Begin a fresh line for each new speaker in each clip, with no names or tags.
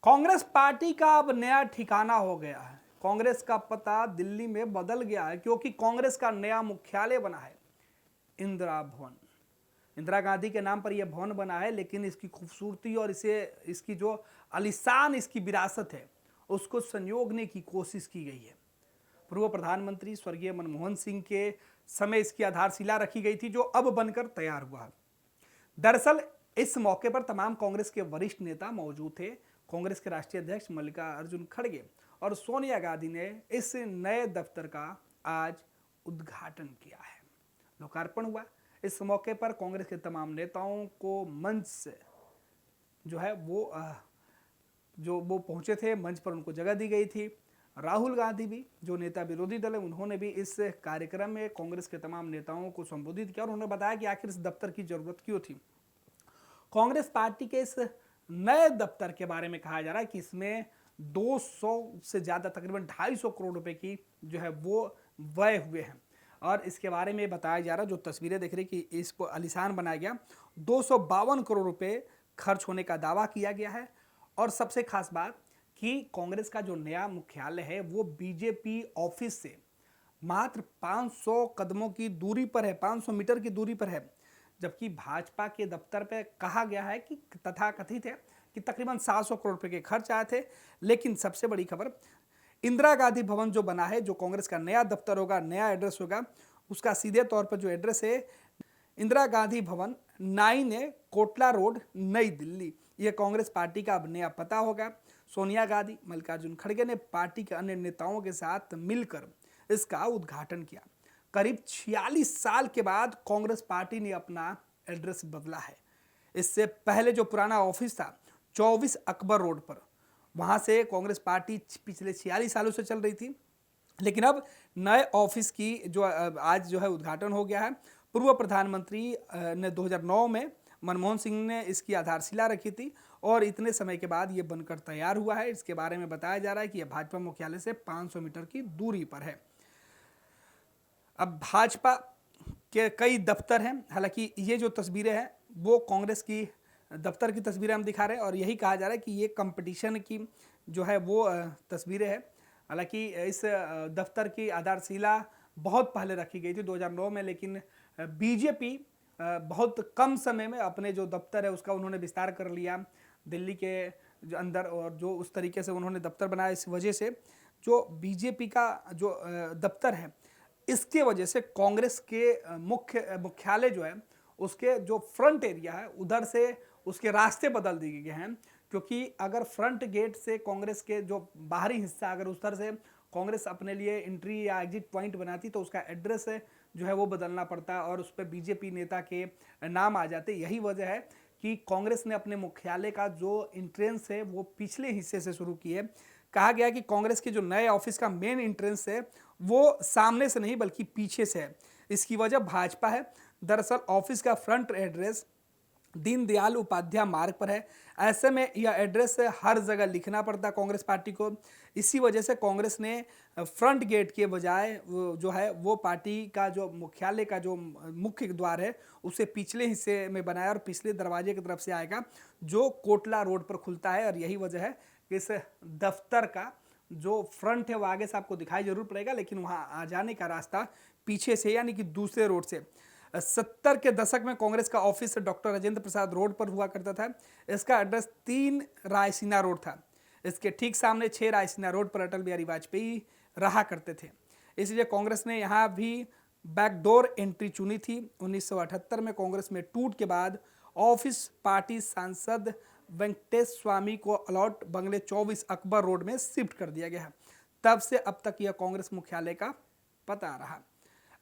Congress party का अब नया ठिकाना हो गया है। कांग्रेस का पता दिल्ली में बदल गया है क्योंकि कांग्रेस का नया मुख्यालय बना है इंदिरा भवन। इंदिरा गांधी के नाम पर यह भवन बना है, लेकिन इसकी खूबसूरती और इसकी जो आलीशान इसकी विरासत है उसको संजोगने की कोशिश की गई है। पूर्व प्रधानमंत्री स्वर्गीय मनमोहन सिंह के समय इसकी आधारशिला रखी गई थी, जो अब बनकर तैयार हुआ है। दरअसल इस मौके पर तमाम कांग्रेस के वरिष्ठ नेता मौजूद थे। कांग्रेस के राष्ट्रीय अध्यक्ष मल्लिकार्जुन खड़गे और सोनिया गांधी ने इस नए दफ्तर का आज उद्घाटन किया है, लोकार्पण हुआ। इस मौके पर कांग्रेस के तमाम नेताओं को मंच से जो है वो पहुंचे थे, मंच पर उनको जगह दी गई थी। राहुल गांधी भी, जो नेता विरोधी दल है, उन्होंने भी इस कार्यक्रम में कांग्रेस के तमाम नेताओं को संबोधित किया और उन्होंने बताया कि आखिर इस दफ्तर की जरूरत क्यों थी। कांग्रेस पार्टी के इस नए दफ्तर के बारे में कहा जा रहा है कि इसमें 200 से ज्यादा, तकरीबन 250 करोड़ रुपए की जो है वो व्यय हुए हैं। और इसके बारे में बताया जा रहा है, जो तस्वीरें देख रही कि इसको आलीशान बनाया गया, 252 करोड़ रुपए खर्च होने का दावा किया गया है। और सबसे खास बात कि कांग्रेस का जो नया मुख्यालय है वो बीजेपी ऑफिस से मात्र 500 कदमों की दूरी पर है, 500 मीटर की दूरी पर है। जबकि भाजपा के दफ्तर पे कहा गया है कि तथाकथित है कि तकरीबन 700 करोड़ रुपए के खर्च आए थे। लेकिन सबसे बड़ी खबर, इंदिरा गांधी भवन जो बना है, जो कांग्रेस का नया दफ्तर होगा, नया एड्रेस होगा, उसका सीधे तौर पर जो एड्रेस है इंदिरा गांधी भवन 9A कोटला रोड, नई दिल्ली। यह कांग्रेस पार्टी का अब नया पता होगा। सोनिया गांधी, मल्लिकार्जुन खड़गे ने पार्टी के अन्य नेताओं के साथ मिलकर इसका उद्घाटन किया। करीब 46 साल के बाद कांग्रेस पार्टी ने अपना एड्रेस बदला है। इससे पहले जो पुराना ऑफिस था 24 अकबर रोड पर, वहां से कांग्रेस पार्टी पिछले 46 सालों से चल रही थी। लेकिन अब नए ऑफिस की जो आज जो है उद्घाटन हो गया है। पूर्व प्रधानमंत्री ने 2009 में मनमोहन सिंह ने इसकी आधारशिला रखी थी और इतने समय के बाद ये बनकर तैयार हुआ है। इसके बारे में बताया जा रहा है कि यह भाजपा मुख्यालय से 500 मीटर की दूरी पर है। अब भाजपा के कई दफ्तर हैं, हालांकि ये जो तस्वीरें हैं वो कांग्रेस की दफ्तर की तस्वीरें हम दिखा रहे हैं और यही कहा जा रहा है कि ये कंपटीशन की जो है वो तस्वीरें हैं। हालांकि इस दफ्तर की आधारशिला बहुत पहले रखी गई थी 2009 में, लेकिन बीजेपी बहुत कम समय में अपने जो दफ्तर है उसका उन्होंने विस्तार कर लिया दिल्ली के जो अंदर, और जो उस तरीके से उन्होंने दफ्तर बनाया, इस वजह से जो बीजेपी का जो दफ्तर है, इसके वजह से कांग्रेस के मुख्यालय जो है उसके जो फ्रंट एरिया है उधर से उसके रास्ते बदल दिए गए हैं। क्योंकि अगर फ्रंट गेट से कांग्रेस के जो बाहरी हिस्सा, अगर उस तरह से कांग्रेस अपने लिए एंट्री या एग्जिट पॉइंट बनाती तो उसका एड्रेस जो है वो बदलना पड़ता और उस पर बीजेपी नेता के नाम आ जाते। यही वजह है कि कांग्रेस ने अपने मुख्यालय का जो एंट्रेंस है वो पिछले हिस्से से शुरू की है। कहा गया कि कांग्रेस के जो नए ऑफिस का मेन एंट्रेंस है वो सामने से नहीं बल्कि पीछे से है। इसकी वजह भाजपा है। दरअसल ऑफिस का फ्रंट एड्रेस दीनदयाल उपाध्याय मार्ग पर है। ऐसे में यह एड्रेस हर जगह लिखना पड़ता कांग्रेस पार्टी को। इसी वजह से कांग्रेस ने फ्रंट गेट के बजाय जो है वो पार्टी का जो मुख्यालय का जो मुख्य द्वार है उसे पिछले हिस्से में बनाया और पिछले दरवाजे की तरफ से आएगा जो कोटला रोड पर खुलता है। और यही वजह है कि इस दफ्तर का जो फ्रंट है वो आगे से आपको दिखाई जरूर पड़ेगा, लेकिन वहां आ जाने का रास्ता पीछे से, यानी कि दूसरे रोड से। 70 के दशक में कांग्रेस का office doctor Rajendra Prasad road पर हुआ करता था। इसका एड्रेस 3 रायसीना रोड था। इसके ठीक सामने 6 रायसीना रोड पर अटल बिहारी वाजपेयी रहा करते थे। इसलिए कांग्रेस ने यहाँ भी बैकडोर एंट्री चुनी थी। 1978 में कांग्रेस में टूट के बाद ऑफिस पार्टी सांसद वेंकटेश स्वामी को अलॉट बंगले 24 अकबर रोड में शिफ्ट कर दिया गया है। तब से अब तक यह कांग्रेस मुख्यालय का पता रहा।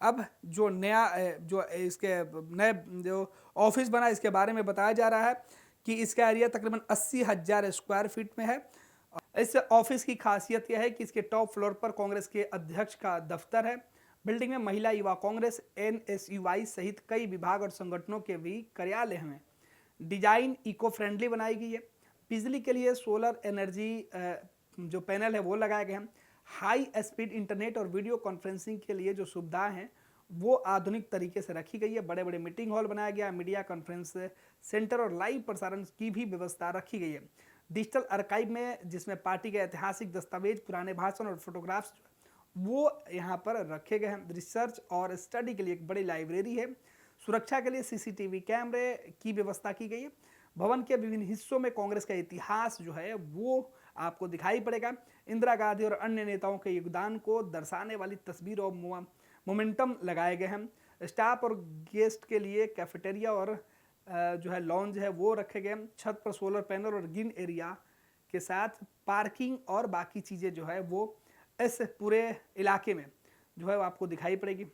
अब जो नया जो इसके नए जो ऑफिस बना, इसके बारे में बताया जा रहा है कि इसका एरिया तकरीबन 80,000 स्क्वायर फीट में है। इस ऑफिस की खासियत यह है कि इसके टॉप फ्लोर पर कांग्रेस के अध्यक्ष का दफ्तर है। बिल्डिंग में महिला युवा कांग्रेस, NSUI सहित कई विभाग और संगठनों के भी कार्यालय हैं। डिजाइन इको फ्रेंडली बनाई गई है। बिजली के लिए सोलर एनर्जी जो पैनल है वो लगाए गए हैं। हाई स्पीड इंटरनेट और वीडियो कॉन्फ्रेंसिंग के लिए जो सुविधाएं हैं वो आधुनिक तरीके से रखी गई है। बड़े बड़े मीटिंग हॉल बनाया गया, मीडिया कॉन्फ्रेंस सेंटर और लाइव प्रसारण की भी व्यवस्था रखी गई है। डिजिटल आर्काइव में, जिसमें पार्टी के ऐतिहासिक दस्तावेज, पुराने भाषण और फोटोग्राफ्स वो यहाँ पर रखे गए हैं। रिसर्च और स्टडी के लिए एक बड़ी लाइब्रेरी है। सुरक्षा के लिए सीसीटीवी कैमरे की व्यवस्था की गई है। भवन के विभिन्न हिस्सों में कांग्रेस का इतिहास जो है वो आपको दिखाई पड़ेगा। इंदिरा गांधी और अन्य नेताओं के योगदान को दर्शाने वाली तस्वीर और मोमेंटम लगाए गए हैं। स्टाफ और गेस्ट के लिए कैफेटेरिया और जो है लॉन्ज है वो रखे गए हैं। छत पर सोलर पैनल और ग्रीन एरिया के साथ पार्किंग और बाकी चीज़ें जो है वो इस पूरे इलाके में जो है वो आपको दिखाई पड़ेगी।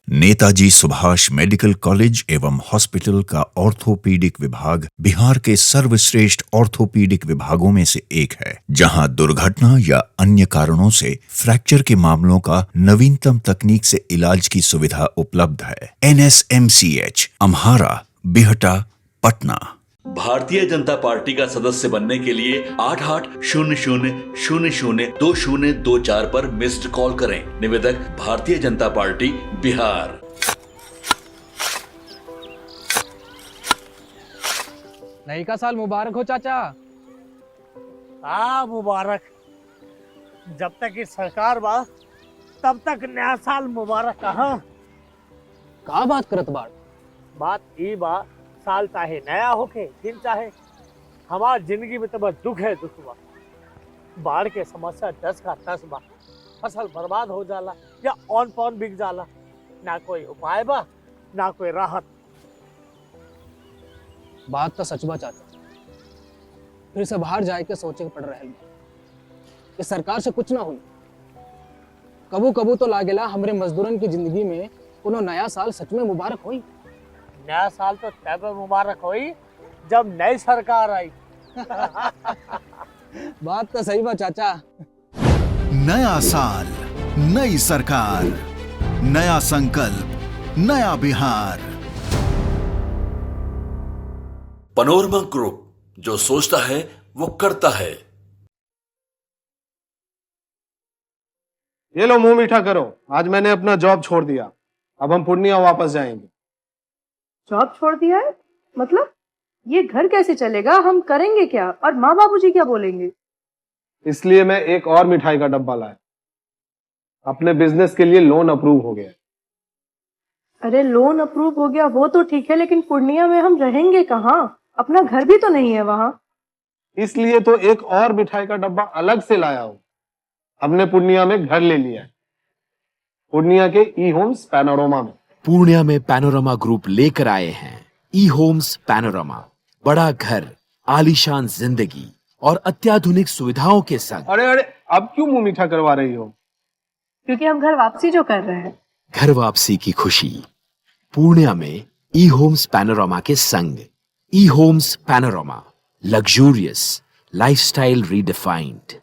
नेताजी सुभाष मेडिकल कॉलेज एवं हॉस्पिटल का ऑर्थोपीडिक विभाग बिहार के सर्वश्रेष्ठ ऑर्थोपीडिक विभागों में से एक है, जहां दुर्घटना या अन्य कारणों से फ्रैक्चर के मामलों का नवीनतम तकनीक से इलाज की सुविधा उपलब्ध है। NSMCH, अम्हारा, बिहटा, पटना।
भारतीय जनता पार्टी का सदस्य बनने के लिए 8800002024 पर मिस्ड कॉल करें। निवेदक भारतीय जनता पार्टी बिहार।
नई का साल मुबारक हो चाचा।
मुबारक। जब तक इस सरकार बा तब तक नया साल मुबारक।
का बात करत
बात ई बा, साल चाहे नया होके दिन चाहे, हमार जिंदगी में तो बस दुख है, दुख बा। बाढ़ के समस्या 10 का 10 बा। फसल बर्बाद हो जाला या ऑन पॉन बिक जाला, ना कोई उपाय बा ना कोई राहत।
बात तो सच बा चाचा। फिर से बाहर जाए के सोचे के पड़ रहे कि सरकार से कुछ ना हुई। कबू कबू तो लागेला हमरे मजदूरन की जिंदगी में कोनो नया साल सच में मुबारक हुई।
नया साल तो तब मुबारक हुई जब नई सरकार आई।
बात तो सही बा चाचा।
नया साल, नई सरकार, नया संकल्प, नया बिहार।
पनोरमा ग्रुप, जो सोचता है वो करता है।
ये लो, मुंह मीठा करो। आज मैंने अपना जॉब छोड़ दिया। अब हम पूर्णिया वापस जाएंगे।
जॉब छोड़ दिया है? मतलब ये घर कैसे चलेगा? हम करेंगे क्या? और माँ बाबूजी क्या बोलेंगे?
इसलिए मैं एक और मिठाई का डब्बा लाया। अपने बिजनेस के लिए लोन अप्रूव हो गया।
अरे लोन अप्रूव हो गया वो तो ठीक है, लेकिन पूर्णिया में हम रहेंगे कहाँ? अपना घर भी तो नहीं है वहाँ।
इसलिए तो एक और मिठाई का डब्बा अलग से लाया हूँ। हमने पूर्णिया में घर ले लिया है, पूर्णिया के ई होम्स पैनोरमा में।
पूर्णिया में पैनोरमा ग्रुप लेकर आए हैं ई होम्स पैनोरमा। बड़ा घर, आलीशान जिंदगी और अत्याधुनिक सुविधाओं के संग।
अरे अब क्यों मुंह मीठा करवा रही हो?
क्योंकि हम घर वापसी जो कर रहे हैं।
घर वापसी की खुशी पूर्णिया में ई होम्स पैनोरमा के संग। E homes panorama, luxurious lifestyle redefined.